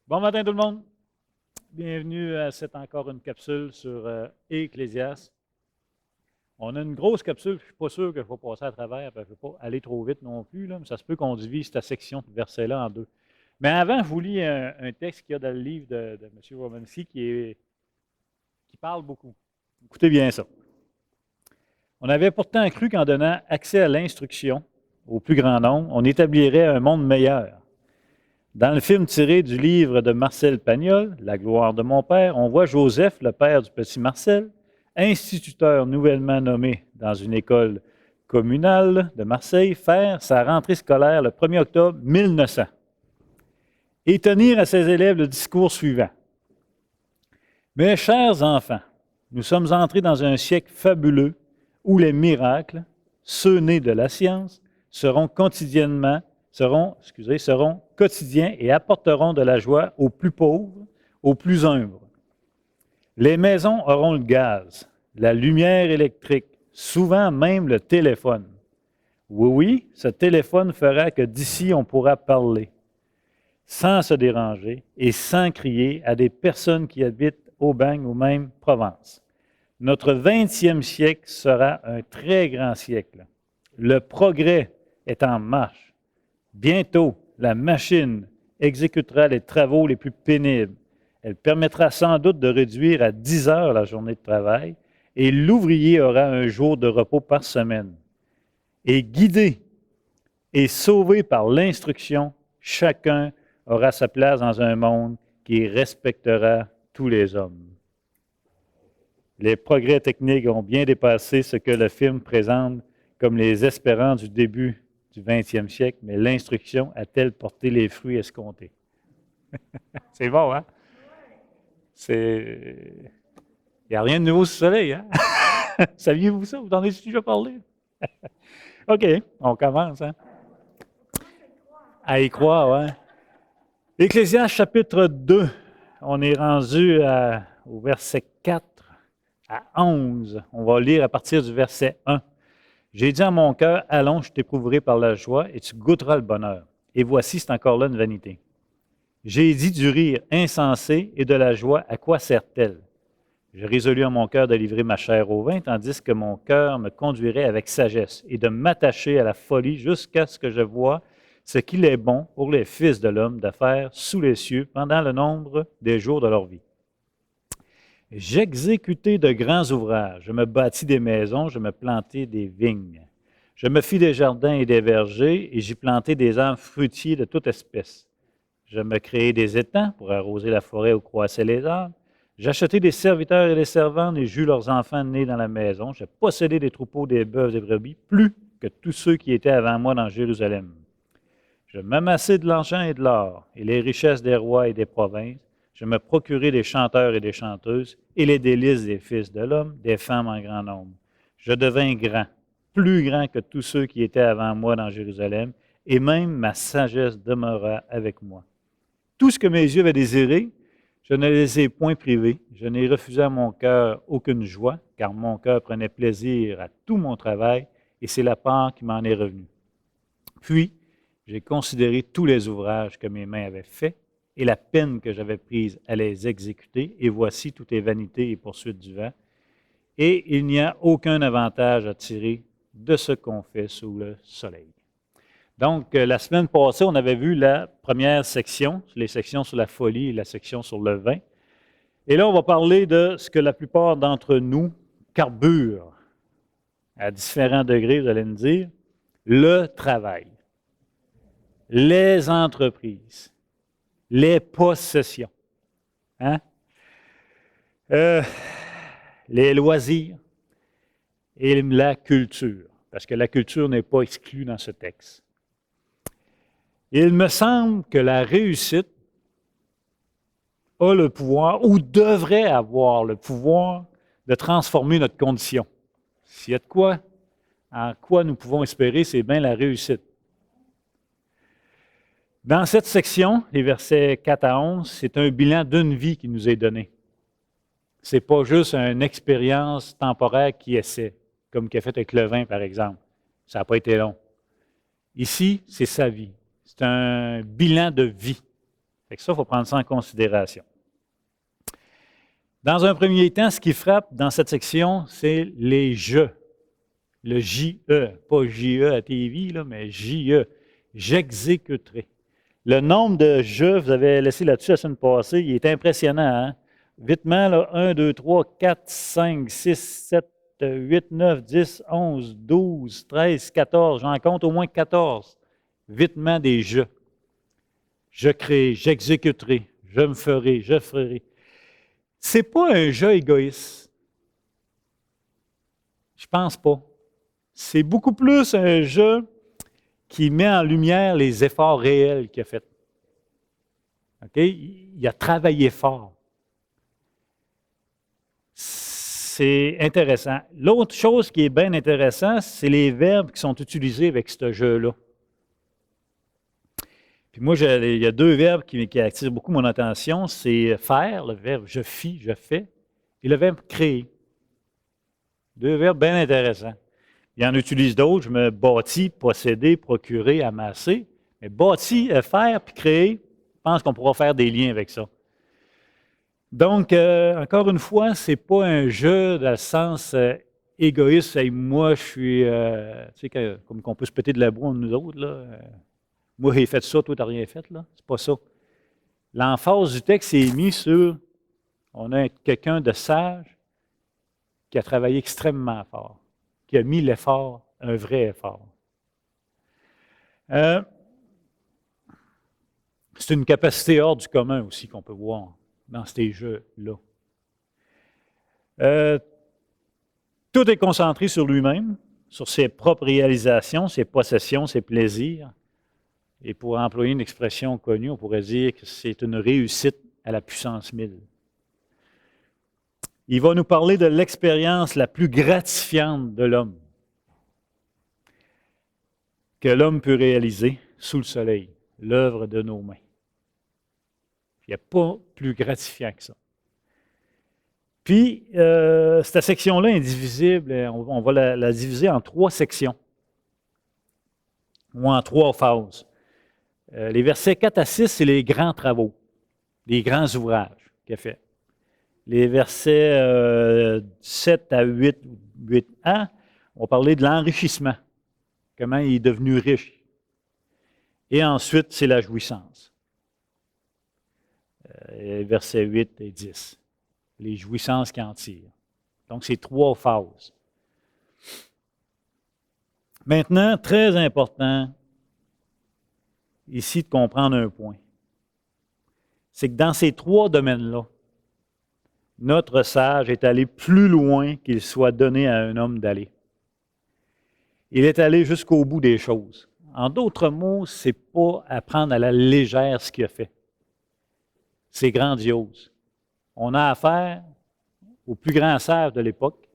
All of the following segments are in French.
Bon matin tout le monde. Bienvenue à cette encore une capsule sur Ecclésiaste. On a une grosse capsule, je ne suis pas sûr qu'il faut passer à travers, je ne veux pas aller trop vite non plus, là, mais ça se peut qu'on divise cette section de versets-là en deux. Mais avant, je vous lis un texte qu'il y a dans le livre de M. Romanski qui parle beaucoup. Écoutez bien ça. On avait pourtant cru qu'en donnant accès à l'instruction au plus grand nombre, on établirait un monde meilleur. Dans le film tiré du livre de Marcel Pagnol, La gloire de mon père, on voit Joseph, le père du petit Marcel, instituteur nouvellement nommé dans une école communale de Marseille, faire sa rentrée scolaire le 1er octobre 1900 et tenir à ses élèves le discours suivant. Mes chers enfants, nous sommes entrés dans un siècle fabuleux où les miracles, ceux nés de la science, seront quotidiens et apporteront de la joie aux plus pauvres, aux plus humbles. Les maisons auront le gaz, la lumière électrique, souvent même le téléphone. Oui, ce téléphone fera que d'ici on pourra parler, sans se déranger et sans crier à des personnes qui habitent Aubagne ou même Provence. Notre 20e siècle sera un très grand siècle. Le progrès est en marche. Bientôt, la machine exécutera les travaux les plus pénibles. Elle permettra sans doute de réduire à 10 heures la journée de travail et l'ouvrier aura un jour de repos par semaine. Et guidé et sauvé par l'instruction, chacun aura sa place dans un monde qui respectera tous les hommes. Les progrès techniques ont bien dépassé ce que le film présente comme les espérants du début du 20e siècle, mais l'instruction a-t-elle porté les fruits escomptés? C'est bon, hein? Il n'y a rien de nouveau sous le soleil, hein? Saviez-vous ça? Vous en avez déjà parlé? OK, on commence, hein? À y croire, ouais. Ecclésiaste chapitre 2, on est rendu au verset 4 à 11. On va lire à partir du verset 1. J'ai dit à mon cœur, allons, je t'éprouverai par la joie et tu goûteras le bonheur. Et voici, c'est encore là une vanité. J'ai dit du rire insensé et de la joie, à quoi sert-elle? J'ai résolu en mon cœur de livrer ma chair au vin, tandis que mon cœur me conduirait avec sagesse et de m'attacher à la folie jusqu'à ce que je voie ce qu'il est bon pour les fils de l'homme de faire sous les cieux pendant le nombre des jours de leur vie. J'exécutai de grands ouvrages, je me bâtis des maisons, je me plantai des vignes. Je me fis des jardins et des vergers, et j'y plantai des arbres fruitiers de toute espèce. Je me créai des étangs pour arroser la forêt où croissaient les arbres. J'achetai des serviteurs et des servantes, et j'eus leurs enfants nés dans la maison. Je possédai des troupeaux, des bœufs et des brebis, plus que tous ceux qui étaient avant moi dans Jérusalem. Je m'amassai de l'argent et de l'or, et les richesses des rois et des provinces. Je me procurai des chanteurs et des chanteuses, et les délices des fils de l'homme, des femmes en grand nombre. Je devins grand, plus grand que tous ceux qui étaient avant moi dans Jérusalem, et même ma sagesse demeura avec moi. Tout ce que mes yeux avaient désiré, je ne les ai point privés. Je n'ai refusé à mon cœur aucune joie, car mon cœur prenait plaisir à tout mon travail, et c'est la part qui m'en est revenue. Puis, j'ai considéré tous les ouvrages que mes mains avaient faits, et la peine que j'avais prise à les exécuter, et voici tout est vanité et poursuite du vent. Et il n'y a aucun avantage à tirer de ce qu'on fait sous le soleil. Donc, la semaine passée, on avait vu la première section, les sections sur la folie et la section sur le vin. Et là, on va parler de ce que la plupart d'entre nous carburent à différents degrés, vous allez me dire, le travail, les entreprises, les possessions, hein? Les loisirs et la culture, parce que la culture n'est pas exclue dans ce texte. Il me semble que la réussite a le pouvoir, ou devrait avoir le pouvoir, de transformer notre condition. S'il y a de quoi, en quoi nous pouvons espérer, c'est bien la réussite. Dans cette section, les versets 4 à 11, c'est un bilan d'une vie qui nous est donné. Ce n'est pas juste une expérience temporaire qui essaie, comme qu'il a fait avec le vin, par exemple. Ça n'a pas été long. Ici, c'est sa vie. C'est un bilan de vie. Fait que ça, il faut prendre ça en considération. Dans un premier temps, ce qui frappe dans cette section, c'est les « je ». Le J-E, pas J-E à TV, là, mais J-E. J'exécuterai. Le nombre de « je », vous avez laissé là-dessus la semaine passée, il est impressionnant. Hein? Vitement, là, 1, 2, 3, 4, 5, 6, 7, 8, 9, 10, 11, 12, 13, 14. J'en compte au moins 14. Vitement des « je ». Je crée, j'exécuterai, je me ferai, je ferai. Ce n'est pas un jeu égoïste. Je ne pense pas. C'est beaucoup plus un jeu qui met en lumière les efforts réels qu'il a faits. Okay? Il a travaillé fort. C'est intéressant. L'autre chose qui est bien intéressante, c'est les verbes qui sont utilisés avec ce jeu-là. Puis moi, il y a deux verbes qui attirent beaucoup mon attention. C'est faire, le verbe je fis, je fais, et le verbe créer. Deux verbes bien intéressants. Il en utilise d'autres. Je me bâtis, posséder, procurer, amasser. Mais bâtir, faire puis créer, je pense qu'on pourra faire des liens avec ça. Donc, encore une fois, ce n'est pas un jeu dans le sens égoïste. Hey, moi, je suis, tu sais, comme qu'on peut se péter de la boue entre nous autres, là. Moi, j'ai fait ça, toi, tu n'as rien fait, là. C'est pas ça. L'emphase du texte est mise sur, on a quelqu'un de sage qui a travaillé extrêmement fort, qui a mis l'effort, un vrai effort. C'est une capacité hors du commun aussi qu'on peut voir dans ces jeux-là. Tout est concentré sur lui-même, sur ses propres réalisations, ses possessions, ses plaisirs. Et pour employer une expression connue, on pourrait dire que c'est une réussite à la puissance 1000. Il va nous parler de l'expérience la plus gratifiante de l'homme que l'homme peut réaliser sous le soleil, l'œuvre de nos mains. Il n'y a pas plus gratifiant que ça. Puis, cette section-là est indivisible, on va la diviser en 3 sections, ou en 3 phases. Les versets 4 à 6, c'est les grands travaux, les grands ouvrages qu'il a fait. Les versets 7 à 8a, on va parler de l'enrichissement, comment il est devenu riche. Et ensuite, c'est la jouissance. Versets 8 et 10, les jouissances qu'il en tire. Donc, c'est 3 phases. Maintenant, très important, ici, de comprendre un point. C'est que dans ces 3 domaines-là, notre sage est allé plus loin qu'il soit donné à un homme d'aller. Il est allé jusqu'au bout des choses. En d'autres mots, ce n'est pas à prendre à la légère ce qu'il a fait. C'est grandiose. On a affaire au plus grand sage de l'époque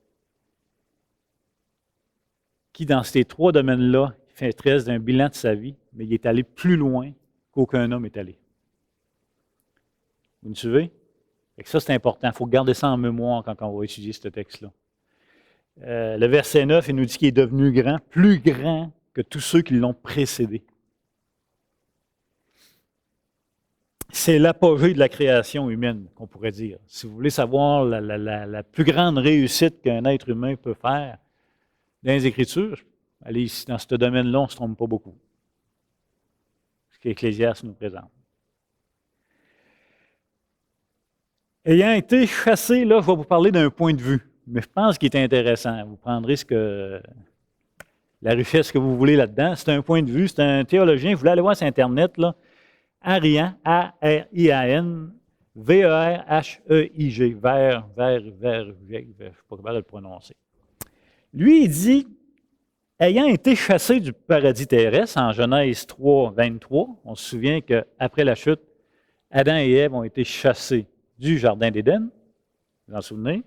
qui, dans ces 3 domaines-là, fait tresse d'un bilan de sa vie, mais il est allé plus loin qu'aucun homme est allé. Vous me suivez? Et ça, c'est important. Il faut garder ça en mémoire quand on va étudier ce texte-là. Le verset 9, il nous dit qu'il est devenu grand, plus grand que tous ceux qui l'ont précédé. C'est l'apogée de la création humaine, qu'on pourrait dire. Si vous voulez savoir la plus grande réussite qu'un être humain peut faire dans les Écritures, allez ici, dans ce domaine-là, on ne se trompe pas beaucoup. Ce qu'Ecclésiaste nous présente. Ayant été chassé, là, je vais vous parler d'un point de vue, mais je pense qu'il est intéressant. Vous prendrez la richesse que vous voulez là-dedans. C'est un point de vue, c'est un théologien, vous voulez aller voir sur Internet, là, Arian, A-R-I-A-N, V-E-R-H-E-I-G, je ne suis pas capable de le prononcer. Lui, il dit, ayant été chassé du paradis terrestre, en Genèse 3, 23, on se souvient qu'après la chute, Adam et Ève ont été chassés du jardin d'Éden, vous en souvenez?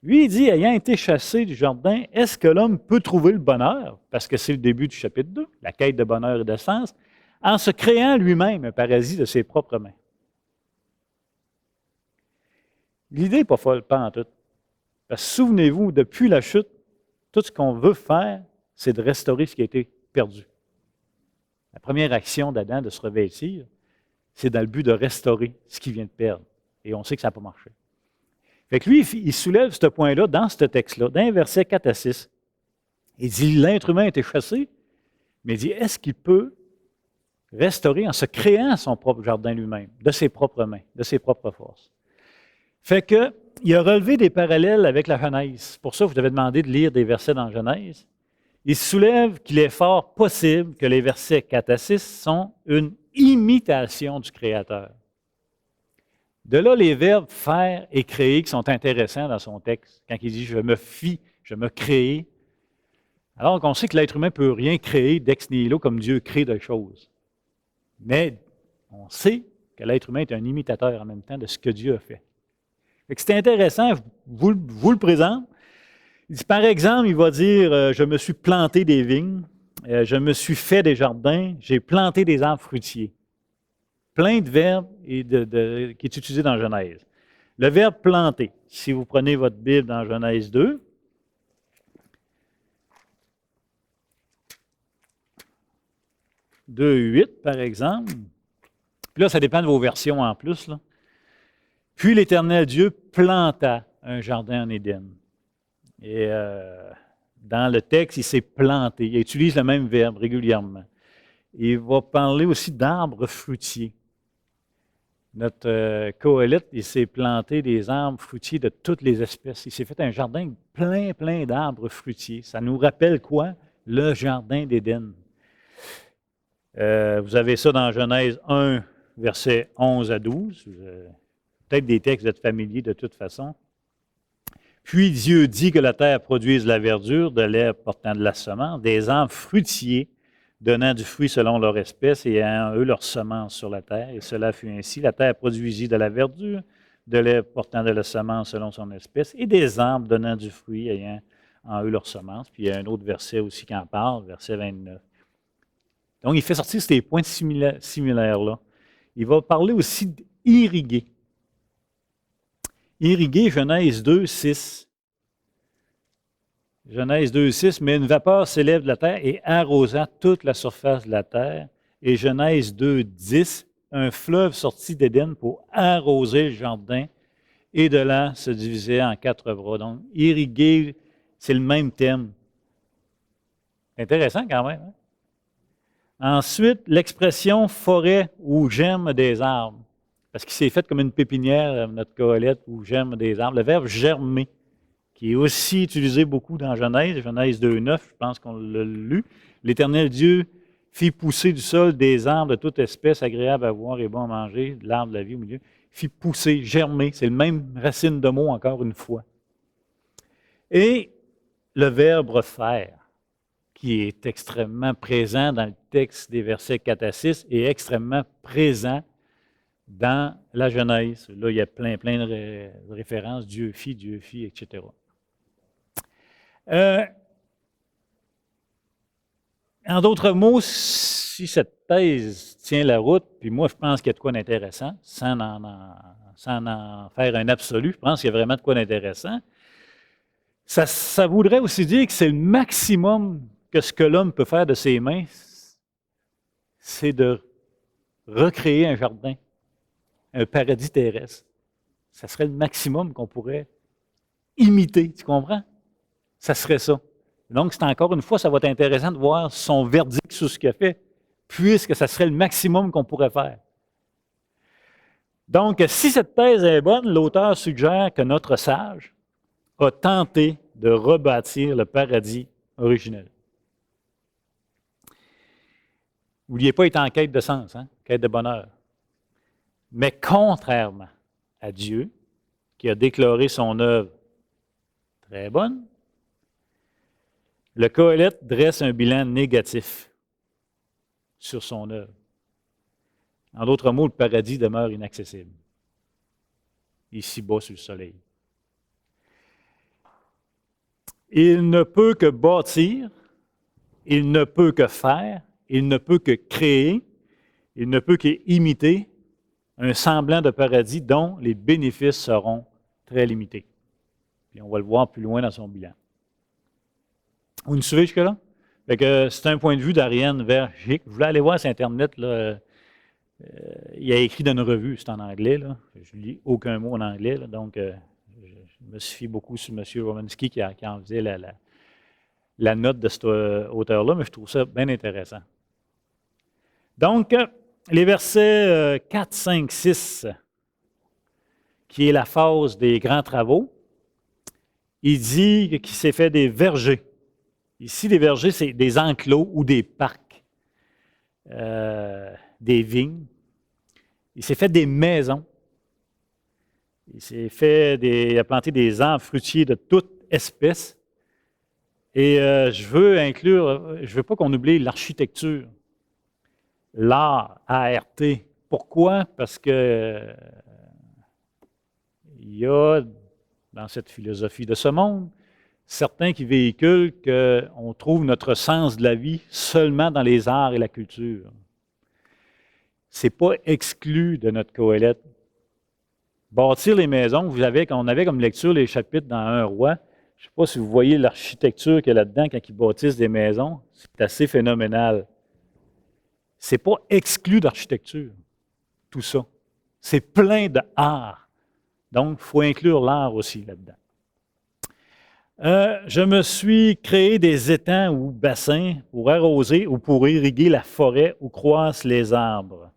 Lui, il dit, ayant été chassé du jardin, est-ce que l'homme peut trouver le bonheur? Parce que c'est le début du chapitre 2, la quête de bonheur et de sens, en se créant lui-même un paradis de ses propres mains. L'idée n'est pas folle, pas en tout. Parce que souvenez-vous, depuis la chute, tout ce qu'on veut faire, c'est de restaurer ce qui a été perdu. La première action d'Adam, de se revêtir, c'est dans le but de restaurer ce qu'il vient de perdre. Et on sait que ça n'a pas marché. Fait que lui, il soulève ce point-là dans ce texte-là, dans les versets 4 à 6. Il dit, l'être humain a été chassé, mais il dit, est-ce qu'il peut restaurer en se créant son propre jardin lui-même, de ses propres mains, de ses propres forces? Fait que, il a relevé des parallèles avec la Genèse. Pour ça, vous devez demander de lire des versets dans Genèse. Il soulève qu'il est fort possible que les versets 4 à 6 sont une imitation du Créateur. De là, les verbes faire et créer qui sont intéressants dans son texte. Quand il dit « je me fie, je me crée », alors qu'on sait que l'être humain ne peut rien créer d'ex nihilo comme Dieu crée des choses. Mais on sait que l'être humain est un imitateur en même temps de ce que Dieu a fait. C'est intéressant, vous le présente. Il dit, par exemple, il va dire je me suis planté des vignes, je me suis fait des jardins, j'ai planté des arbres fruitiers. Plein de verbes qui est utilisé dans Genèse. Le verbe planter, si vous prenez votre Bible dans Genèse 2, « 2:8 par exemple. Puis là, ça dépend de vos versions en plus. Là. Puis l'Éternel Dieu planta un jardin en Éden. Et dans le texte, il s'est planté. Il utilise le même verbe régulièrement. Il va parler aussi d'arbres fruitiers. Notre Coëlette, il s'est planté des arbres fruitiers de toutes les espèces. Il s'est fait un jardin plein d'arbres fruitiers. Ça nous rappelle quoi? Le jardin d'Éden. Vous avez ça dans Genèse 1, versets 11 à 12. Peut-être des textes, vous êtes familiers de toute façon. Puis Dieu dit que la terre produise la verdure, de l'herbe portant de la semence, des arbres fruitiers donnant du fruit selon leur espèce et ayant eux leur semence sur la terre. Et cela fut ainsi. La terre produisit de la verdure, de l'herbe portant de la semence selon son espèce, et des arbres donnant du fruit ayant en eux leur semence. Puis il y a un autre verset aussi qui en parle, verset 29. Donc il fait sortir ces points similaires-là. Il va parler aussi d'irriguer. Irriguer, Genèse 2, 6. Genèse 2, 6, mais une vapeur s'élève de la terre et arrosa toute la surface de la terre. Et Genèse 2, 10, un fleuve sortit d'Éden pour arroser le jardin et de là se divisait en 4 bras. Donc, irriguer, c'est le même thème. Intéressant quand même. Hein? Ensuite, l'expression forêt ou germe des arbres. Parce qu'il s'est fait comme une pépinière, notre Coëlette, ou germe des arbres. Le verbe germer, qui est aussi utilisé beaucoup dans Genèse, Genèse 2.9, je pense qu'on l'a lu. L'Éternel Dieu fit pousser du sol des arbres de toute espèce, agréables à voir et bon à manger, de l'arbre de la vie au milieu. Fit pousser, germer, c'est le même racine de mot encore une fois. Et le verbe faire, qui est extrêmement présent dans le texte des versets 4 à 6 et extrêmement présent dans la Genèse. Là, il y a plein de références, Dieu fit, etc. En d'autres mots, si cette thèse tient la route, puis moi je pense qu'il y a de quoi d'intéressant, sans en faire un absolu, je pense qu'il y a vraiment de quoi d'intéressant, ça voudrait aussi dire que c'est le maximum que ce que l'homme peut faire de ses mains, c'est de recréer un jardin, un paradis terrestre. Ça serait le maximum qu'on pourrait imiter, tu comprends? Ça serait ça. Donc, c'est encore une fois, ça va être intéressant de voir son verdict sur ce qu'il a fait, puisque ça serait le maximum qu'on pourrait faire. Donc, si cette thèse est bonne, l'auteur suggère que notre sage a tenté de rebâtir le paradis originel. N'oubliez pas, il est en quête de sens, hein? Quête de bonheur. Mais contrairement à Dieu, qui a déclaré son œuvre très bonne, le Coëlette dresse un bilan négatif sur son œuvre. En d'autres mots, le paradis demeure inaccessible, ici-bas sur le soleil. Il ne peut que bâtir, il ne peut que faire, il ne peut que créer, il ne peut qu'imiter un semblant de paradis dont les bénéfices seront très limités. Puis on va le voir plus loin dans son bilan. Vous me suivez jusque-là? C'est un point de vue d'Ariane Vergic. Je voulais aller voir sur Internet là, Il a écrit dans une revue, c'est en anglais, là. Je ne lis aucun mot en anglais, là, donc je me suis fié beaucoup sur M. Romanski qui en faisait la note de cet auteur-là, mais je trouve ça bien intéressant. Donc, les versets 4, 5, 6, qui est la phase des grands travaux, il dit qu'il s'est fait des vergers. Ici, les vergers, c'est des enclos ou des parcs, des vignes. Il s'est fait des maisons. Il a planté des arbres fruitiers de toute espèce. Et je veux pas qu'on oublie l'architecture, l'art, ART. Pourquoi? Parce que il y a, dans cette philosophie de ce monde, certains qui véhiculent qu'on trouve notre sens de la vie seulement dans les arts et la culture. Ce n'est pas exclu de notre Qoéleth. Bâtir les maisons, on avait comme lecture les chapitres dans Un roi. Je ne sais pas si vous voyez l'architecture qu'il y a là-dedans quand ils bâtissent des maisons. C'est assez phénoménal. Ce n'est pas exclu d'architecture, tout ça. C'est plein d'art. Donc, il faut inclure l'art aussi là-dedans. Je me suis créé des étangs ou bassins pour arroser ou pour irriguer la forêt où croissent les arbres.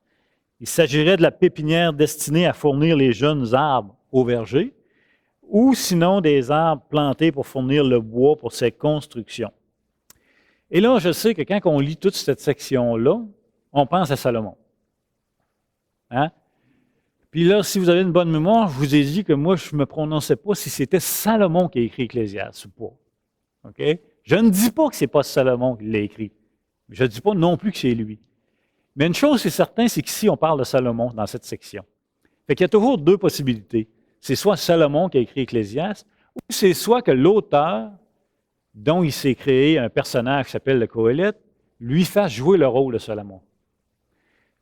Il s'agirait de la pépinière destinée à fournir les jeunes arbres au verger, ou sinon des arbres plantés pour fournir le bois pour ses constructions. Et là, je sais que quand on lit toute cette section-là, on pense à Salomon. Hein? Puis là, si vous avez une bonne mémoire, je vous ai dit que moi, je ne me prononçais pas si c'était Salomon qui a écrit Ecclésiaste ou pas. OK? Je ne dis pas que ce n'est pas Salomon qui l'a écrit. Je ne dis pas non plus que c'est lui. Mais une chose c'est certain, c'est qu'ici, on parle de Salomon dans cette section. Fait qu'il y a toujours deux possibilités. C'est soit Salomon qui a écrit Ecclésiaste, ou c'est soit que l'auteur, dont il s'est créé un personnage qui s'appelle le Qoéleth, lui fasse jouer le rôle de Salomon.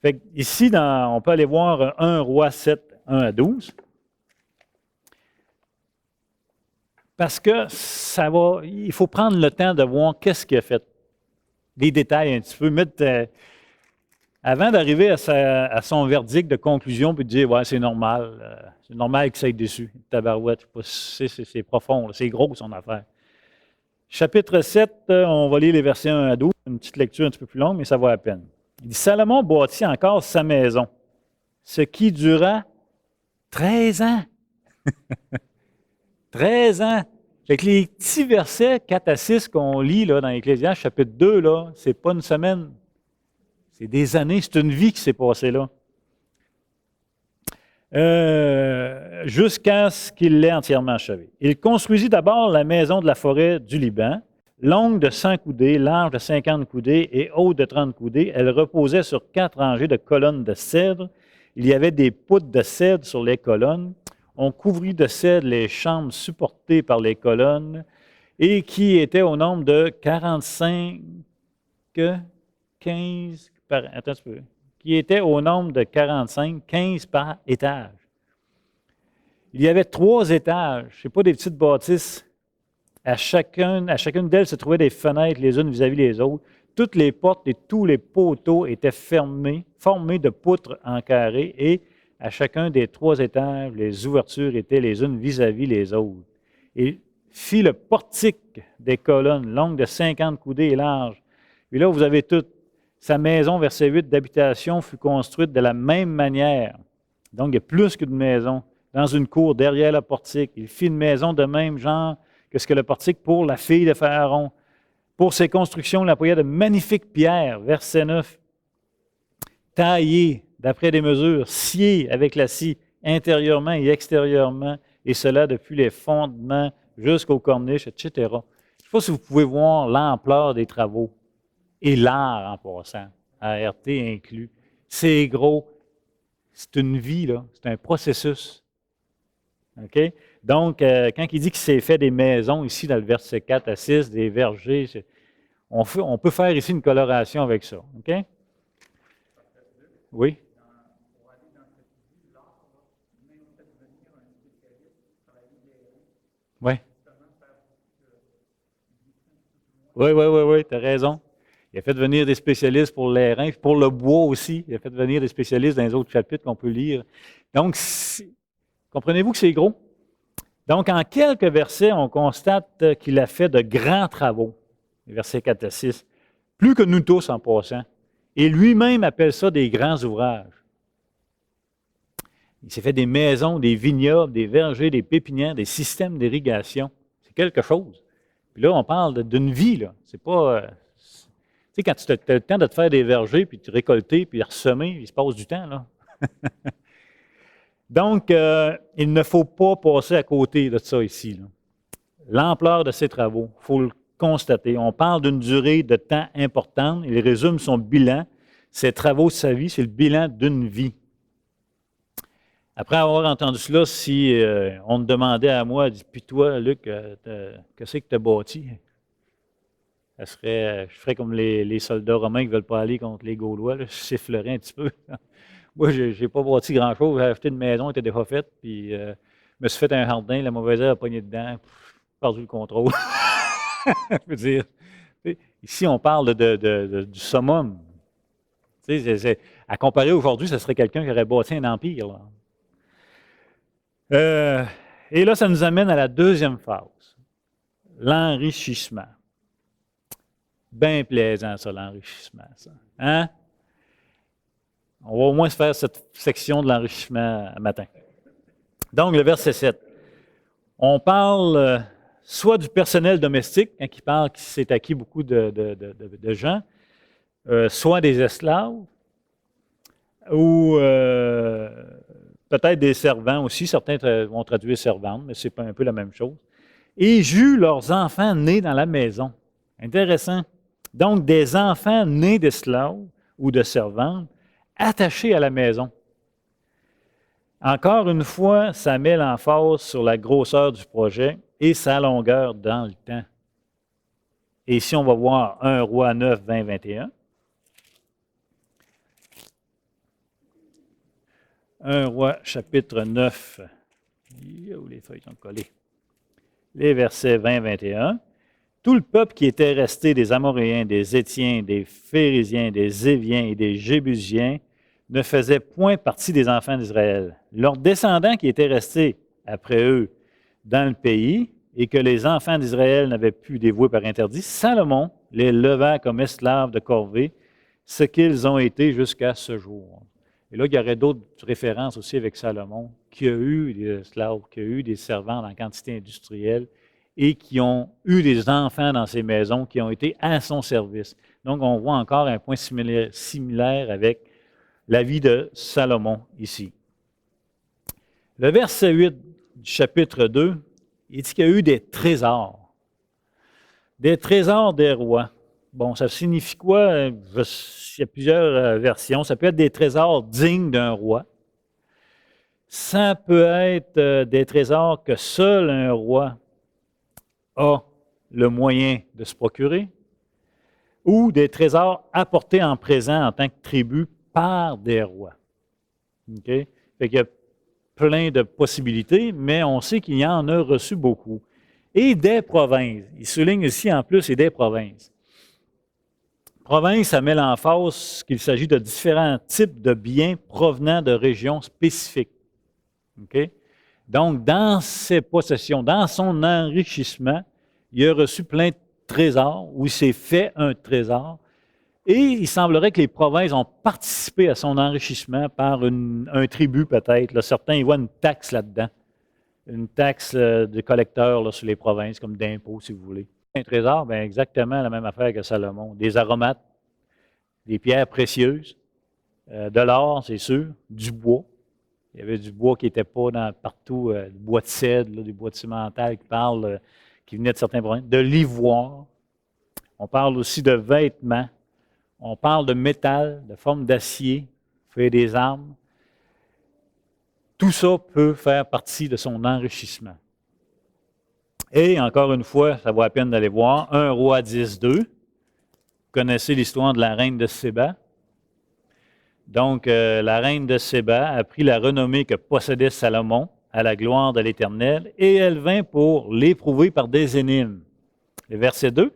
Fait ici, on peut aller voir 1 Roi 7, 1 à 12. Parce que il faut prendre le temps de voir qu'est-ce qu'il a fait. Des détails un petit peu, avant d'arriver à son verdict de conclusion, puis de dire, ouais, c'est normal qu'il s'aille dessus. Tabarouette, c'est profond, c'est gros son affaire. Chapitre 7, on va lire les versets 1 à 12, une petite lecture un petit peu plus longue, mais ça vaut la peine. Il dit, Salomon bâtit encore sa maison, ce qui dura 13 ans. 13 ans. Fait que les petits versets 4 à 6 qu'on lit là, dans Ecclésiaste, chapitre 2, ce n'est pas une semaine. C'est des années, c'est une vie qui s'est passée là. Jusqu'à ce qu'il l'ait entièrement achevé. Il construisit d'abord la maison de la forêt du Liban, longue de 100 coudées, large de 50 coudées et haute de 30 coudées. Elle reposait sur 4 rangées de colonnes de cèdre. Il y avait des poutres de cèdre sur les colonnes. On couvrit de cèdre les chambres supportées par les colonnes et qui étaient au nombre de 45, 15, attends un peu, qui était au nombre de 45, 15 par étage. Il y avait 3 étages, ce n'est pas des petites bâtisses. À chacune d'elles se trouvaient des fenêtres les unes vis-à-vis les autres. Toutes les portes et tous les poteaux étaient formés de poutres en carré et à chacun des 3 étages, les ouvertures étaient les unes vis-à-vis les autres. Et fit le portique des colonnes, longues de 50 coudées et larges. Et là, vous avez tout. Sa maison, verset 8, d'habitation fut construite de la même manière. Donc, il y a plus qu'une maison. Dans une cour, derrière le portique. Il fit une maison de même genre que ce que le portique pour la fille de Pharaon. Pour ses constructions, il employa de magnifiques pierres, verset 9, taillées d'après des mesures, sciées avec la scie, intérieurement et extérieurement, et cela depuis les fondements jusqu'aux corniches, etc. Je ne sais pas si vous pouvez voir l'ampleur des travaux. Et l'art en passant, ART inclus. C'est gros. C'est une vie, là. C'est un processus. OK? Donc, quand il dit qu'il s'est fait des maisons ici dans le verset 4 à 6, des vergers, on peut faire ici une coloration avec ça. OK? Oui? Oui. Oui, tu as raison. Il a fait venir des spécialistes pour l'airain, puis pour le bois aussi. Il a fait venir des spécialistes dans les autres chapitres qu'on peut lire. Donc, comprenez-vous que c'est gros? Donc, en quelques versets, on constate qu'il a fait de grands travaux. Les versets 4 à 6. Plus que nous tous en passant. Et lui-même appelle ça des grands ouvrages. Il s'est fait des maisons, des vignobles, des vergers, des pépinières, des systèmes d'irrigation. C'est quelque chose. Puis là, on parle d'une vie, là. C'est pas... tu sais, quand tu as le temps de te faire des vergers, puis de récolter, puis de ressemer, il se passe du temps, là. Donc, il ne faut pas passer à côté de ça ici, là. L'ampleur de ses travaux, il faut le constater. On parle d'une durée de temps importante. Il résume son bilan. Ses travaux de sa vie, c'est le bilan d'une vie. Après avoir entendu cela, si on me demandait à moi, puis toi, Luc, qu'est-ce que tu as bâti? Je ferais comme les soldats romains qui ne veulent pas aller contre les Gaulois, là, je sifflerais un petit peu. Moi, je n'ai pas bâti grand-chose. J'ai acheté une maison, elle était déjà faite, puis je me suis fait un jardin, la mauvaise herbe a pogné dedans, perdu le contrôle. Je veux dire, ici, on parle du summum. À comparer aujourd'hui, ce serait quelqu'un qui aurait bâti un empire, là. Et là, ça nous amène à la deuxième phase, l'enrichissement. Bien plaisant, ça, l'enrichissement, ça. Hein? On va au moins se faire cette section de l'enrichissement matin. Donc, le verset 7. On parle soit du personnel domestique, hein, qui parle qu'il s'est acquis beaucoup de gens, soit des esclaves, ou peut-être des servants aussi. Certains vont traduire servantes, mais c'est un peu la même chose. Et j'eus leurs enfants nés dans la maison. Intéressant. Donc, des enfants nés d'esclaves ou de servantes attachés à la maison. Encore une fois, ça met l'emphase sur la grosseur du projet et sa longueur dans le temps. Et ici, on va voir 1 Roi 9, 20, 21. 1 Roi, chapitre 9. Où les feuilles sont collées? Les versets 20, 21. Tout le peuple qui était resté des Amoréens, des Étiens, des Phérésiens, des Éviens et des Jébusiens ne faisait point partie des enfants d'Israël. Leurs descendants qui étaient restés après eux dans le pays et que les enfants d'Israël n'avaient pu dévouer par interdit, Salomon les leva comme esclaves de corvée, ce qu'ils ont été jusqu'à ce jour. Et là, il y aurait d'autres références aussi avec Salomon, qui a eu des esclaves, qui a eu des servants en quantité industrielle et qui ont eu des enfants dans ces maisons qui ont été à son service. Donc, on voit encore un point similaire avec la vie de Salomon ici. Le verset 8 du chapitre 2, il dit qu'il y a eu des trésors. Des trésors des rois. Bon, ça signifie quoi? Il y a plusieurs versions. Ça peut être des trésors dignes d'un roi. Ça peut être des trésors que seul un roi a le moyen de se procurer, ou des trésors apportés en présent en tant que tribut par des rois. OK? Fait qu'il y a plein de possibilités, mais on sait qu'il y en a reçu beaucoup. Et des provinces. Il souligne ici en plus, et des provinces. Province, ça met l'emphase qu'il s'agit de différents types de biens provenant de régions spécifiques. OK? Donc, dans ses possessions, dans son enrichissement, il a reçu plein de trésors, ou il s'est fait un trésor, et il semblerait que les provinces ont participé à son enrichissement par un tribut peut-être. Là, certains y voient une taxe là-dedans, une taxe de collecteur là, sur les provinces, comme d'impôts, si vous voulez. Un trésor, bien exactement la même affaire que Salomon. Des aromates, des pierres précieuses, de l'or, c'est sûr, du bois. Il y avait du bois qui n'était pas partout, du bois de cèdre, là, des bois de cimental qui venaient de certains provinces, de l'ivoire. On parle aussi de vêtements. On parle de métal, de forme d'acier, fait des armes. Tout ça peut faire partie de son enrichissement. Et encore une fois, ça vaut la peine d'aller voir 1 Roi 10, 2. Vous connaissez l'histoire de la reine de Séba. Donc, la reine de Séba a pris la renommée que possédait Salomon à la gloire de l'Éternel, et elle vint pour l'éprouver par des énigmes. Le verset 2.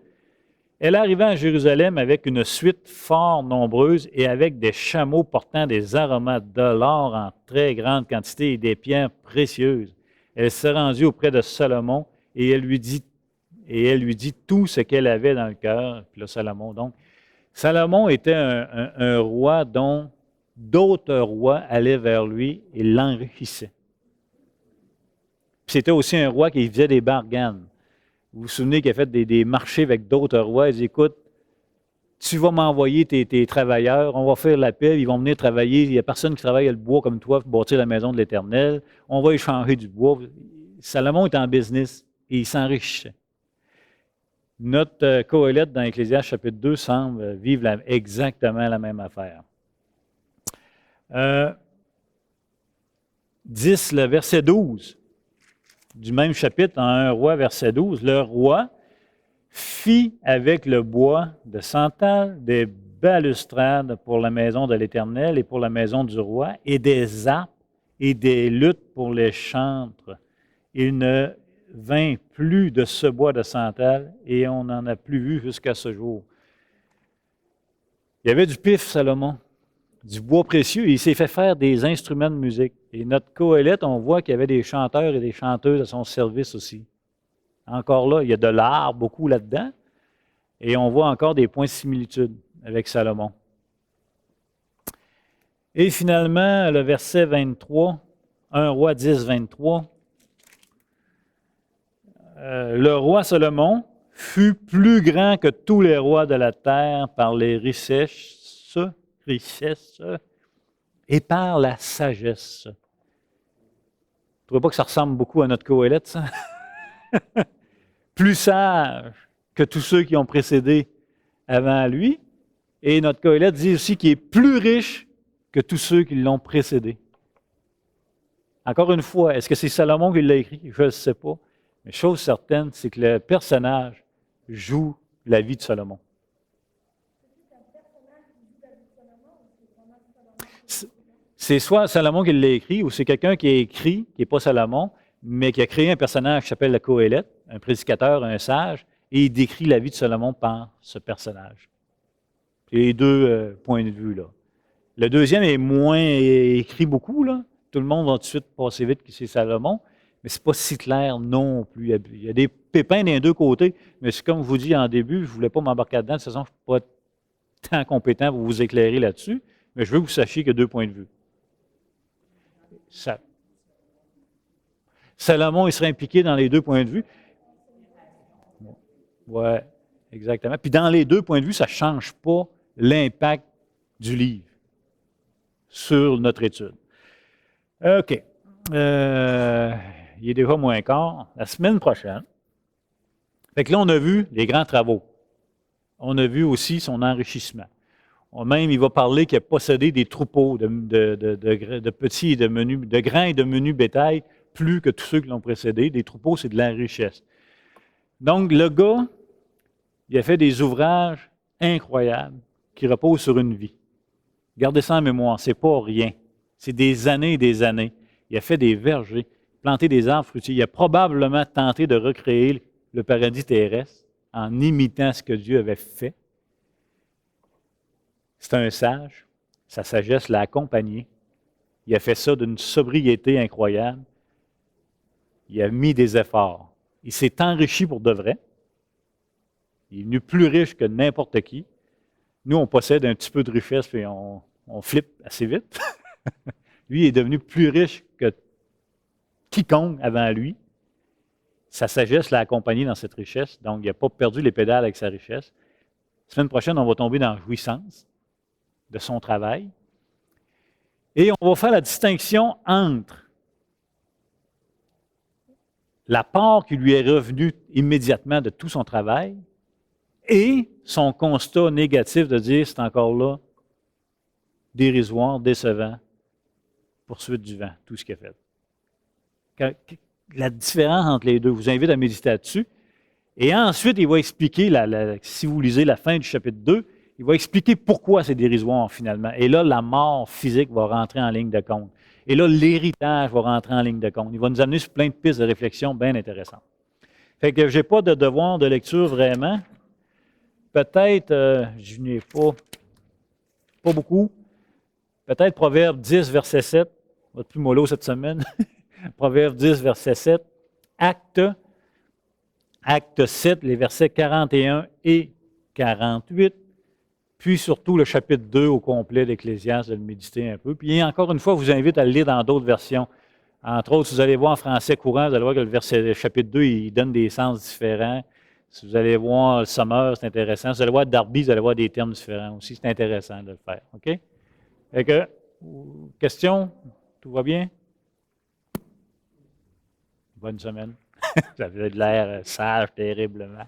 Elle arriva à Jérusalem avec une suite fort nombreuse et avec des chameaux portant des aromates de l'or en très grande quantité et des pierres précieuses. Elle se rendit auprès de Salomon et elle lui dit tout ce qu'elle avait dans le cœur. Puis là, Salomon était un roi dont d'autres rois allaient vers lui et l'enrichissaient. Puis c'était aussi un roi qui faisait des barganes. Vous vous souvenez qu'il a fait des marchés avec d'autres rois. Il dit, écoute, tu vas m'envoyer tes travailleurs, on va faire la paix, ils vont venir travailler. Il n'y a personne qui travaille le bois comme toi pour bâtir la maison de l'Éternel. On va échanger du bois. Salomon est en business et il s'enrichissait. Notre Qoélette dans Ecclésiaste chapitre 2 semble vivre exactement la même affaire. 10, le verset 12 du même chapitre, en 1 roi, verset 12. Le roi fit avec le bois de santal des balustrades pour la maison de l'Éternel et pour la maison du roi, et des harpes et des luttes pour les chantres. Il ne vint plus de ce bois de santal, et on n'en a plus vu jusqu'à ce jour. Il y avait du pif, Salomon, du bois précieux, et il s'est fait faire des instruments de musique. Et notre Qoélette, on voit qu'il y avait des chanteurs et des chanteuses à son service aussi. Encore là, il y a de l'art beaucoup là-dedans, et on voit encore des points de similitude avec Salomon. Et finalement, le verset 23, 1 roi 10, 23, le roi Salomon fut plus grand que tous les rois de la terre par les richesses et par la sagesse. Vous ne trouvez pas que ça ressemble beaucoup à notre Qoélette, ça? Plus sage que tous ceux qui ont précédé avant lui. Et notre Qoélette dit aussi qu'il est plus riche que tous ceux qui l'ont précédé. Encore une fois, est-ce que c'est Salomon qui l'a écrit? Je ne sais pas. Mais chose certaine, c'est que le personnage joue la vie de Salomon. C'est soit Salomon qui l'a écrit, ou c'est quelqu'un qui a écrit, qui n'est pas Salomon, mais qui a créé un personnage qui s'appelle le Qoélette, un prédicateur, un sage, et il décrit la vie de Salomon par ce personnage. C'est les deux points de vue, là. Le deuxième est moins écrit beaucoup, là. Tout le monde va tout de suite passer vite que c'est Salomon, mais ce n'est pas si clair non plus. Il y a des pépins des deux côtés, mais c'est comme je vous dis en début, je ne voulais pas m'embarquer là-dedans, de toute façon, je ne suis pas tant compétent pour vous éclairer là-dessus, mais je veux que vous sachiez qu'il y a deux points de vue. Salomon, il serait impliqué dans les deux points de vue. Oui, exactement. Puis dans les deux points de vue, ça ne change pas l'impact du livre sur notre étude. OK. Il est déjà moins quart. La semaine prochaine. Fait que là, on a vu les grands travaux. On a vu aussi son enrichissement. Même, il va parler qu'il a possédé des troupeaux de petits et de menus, de grands et de menus bétail, plus que tous ceux qui l'ont précédé. Des troupeaux, c'est de la richesse. Donc, le gars, il a fait des ouvrages incroyables qui reposent sur une vie. Gardez ça en mémoire, c'est pas rien. C'est des années et des années. Il a fait des vergers, planté des arbres fruitiers. Il a probablement tenté de recréer le paradis terrestre en imitant ce que Dieu avait fait. C'est un sage. Sa sagesse l'a accompagné. Il a fait ça d'une sobriété incroyable. Il a mis des efforts. Il s'est enrichi pour de vrai. Il est devenu plus riche que n'importe qui. Nous, on possède un petit peu de richesse et on flippe assez vite. Lui, il est devenu plus riche que quiconque avant lui. Sa sagesse l'a accompagné dans cette richesse, donc il n'a pas perdu les pédales avec sa richesse. La semaine prochaine, on va tomber dans la jouissance de son travail. Et on va faire la distinction entre la part qui lui est revenue immédiatement de tout son travail et son constat négatif de dire c'est encore là, dérisoire, décevant, poursuite du vent, tout ce qu'il a fait. La différence entre les deux, je vous invite à méditer là-dessus. Et ensuite, il va expliquer, si vous lisez la fin du chapitre 2, il va expliquer pourquoi c'est dérisoire finalement. Et là, la mort physique va rentrer en ligne de compte. Et là, l'héritage va rentrer en ligne de compte. Il va nous amener sur plein de pistes de réflexion bien intéressantes. Fait que je n'ai pas de devoir de lecture vraiment. peut-être, je n'ai pas beaucoup, peut-être Proverbe 10, verset 7, va être plus mollo cette semaine. Proverbe 10, verset 7. Acte 7, les versets 41 et 48. Puis surtout le chapitre 2 au complet d'Ecclésiaste, de le méditer un peu. Puis encore une fois, je vous invite à le lire dans d'autres versions. Entre autres, si vous allez voir en français courant, vous allez voir que le chapitre 2, il donne des sens différents. Si vous allez voir le Sommer, c'est intéressant. Si vous allez voir Darby, vous allez voir des termes différents aussi. C'est intéressant de le faire. OK? Fait que, question? Tout va bien? Bonne semaine. Vous avez de l'air sage terriblement.